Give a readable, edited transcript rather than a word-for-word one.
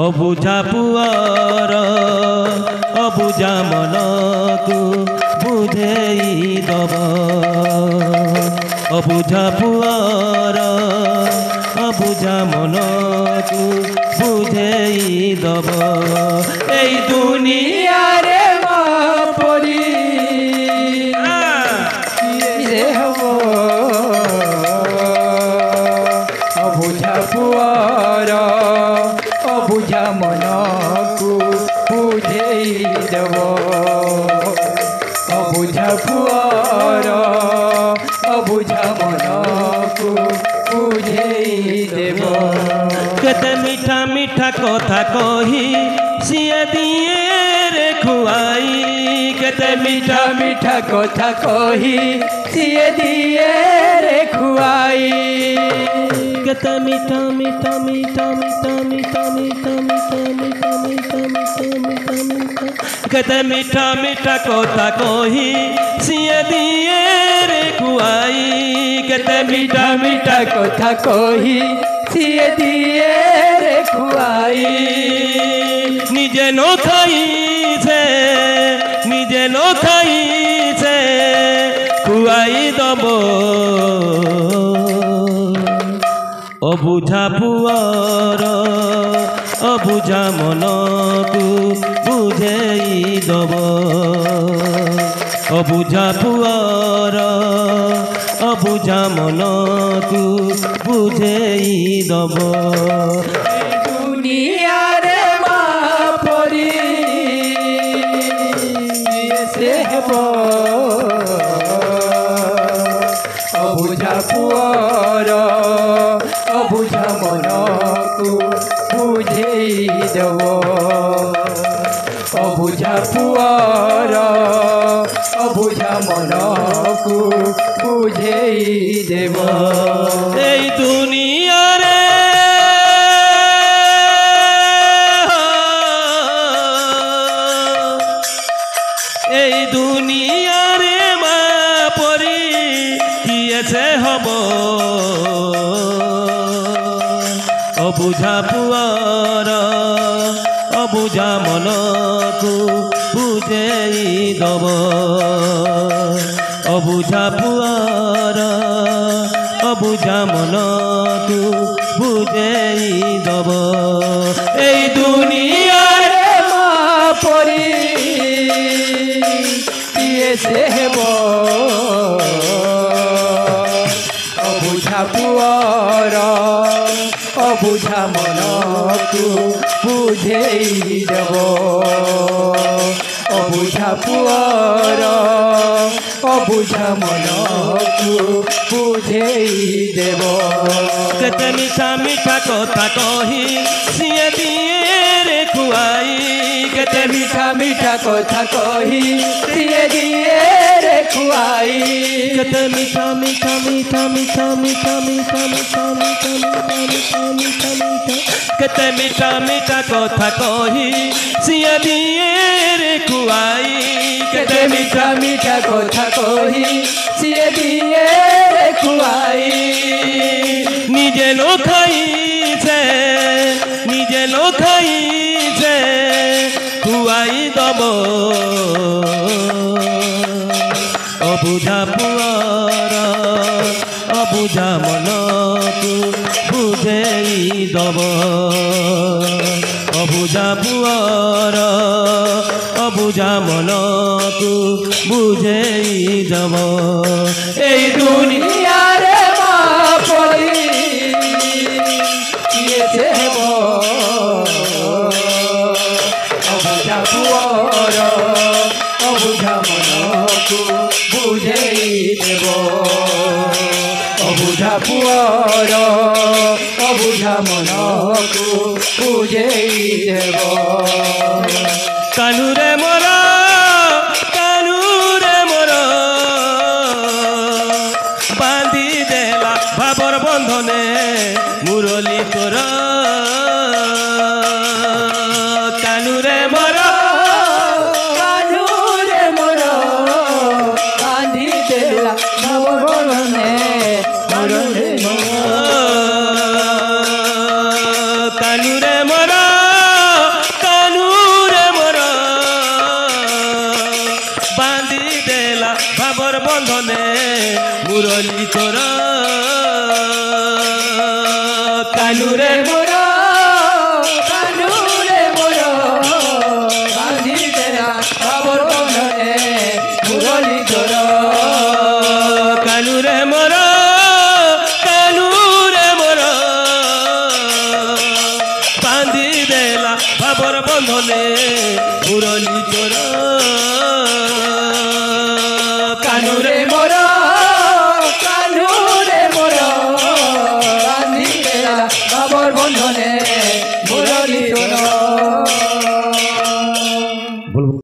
अबुझा poor अबुझा मन को बुझेई दब अबुझा पुअर अबुझा मन को बुझेई दब एई दुनिया रे मापरी रे हबो अबुझा पुअर अबुझा मन को बुझेई दब अबुझा पुअर अबुझा मन को बुझेई देव केते मीठा मीठा कथा कही सिए दिए रे खुआई केते मीठा मीठा कथा कही सिए दिए रे खुआई केते मीठा मीठा मीठा मीठा मीठा मीठा मीठा मीठा मीठा मीठा मीठा केते मीठा मीठा कथा कही सिए दिए रे खुआई केते मीठा मीठा कथा कही सिए दिए रे खुआई निजे न खाई से निजे न खाई से खुआई दब अबुझा पुअर अबुझा मन को बुझेई दब अबुझा पुअर अबुझा मन को बुझेई दब दुनिया रे मापरी से हेबो अबुझा पुअर अबुझा मन को बुझेई दब अबुझा पुअर अबुझा मन को बुझेई देव एई दुनिया रे एई दुनिया रे मापरी किए से हब अबुझा पुअर अबुझा मन को बुझेई दब अबुझा पुअर अबुझा मन को बुझेई दब एई दुनिया रे मापरी किए से हेबो अबुझा पुअर अबुझा मन को बुझेई दब अबुझा पुअर अबुझा मन को बुझेई देव केते मीठा मीठा कथा कही सिए दिए रे खुआई केते मीठा मीठा कथा कही सिए दिए रे खुआई केते मीठा मीठा मीठा मीठा मीठा मीठा मीठा मीठा मीठा मीठा मीठा केते मीठा मीठा कथा कही सिए दिए रे खुआई केते मीठा मीठा कथा कही सिए दिए रे खुआई निजे न खाई से निजे न खाई से खुआई दब अबुझा पुअर अबुझा मन को बुझेई दब अबुझा पुअर अबुझा मन को बुझेई दब एई दुनिया रे मापरी किए से हेबो अबुझा पुअर अबुझा मन को बुझेई देव अबुझा पुअर अबुझा मन को बुझेई देव कानू रे मोर बांधी देला भावर बंधने मुरली तोर कानू रे मोर बांधी देला भावर बंधने मुरली कानू रे मोर ভাবর বন্ধনে মুরলি তোর কানুরে মোর কানুরে মোর বাঁধি দেলা ভাবর বন্ধনে মুরলি তোর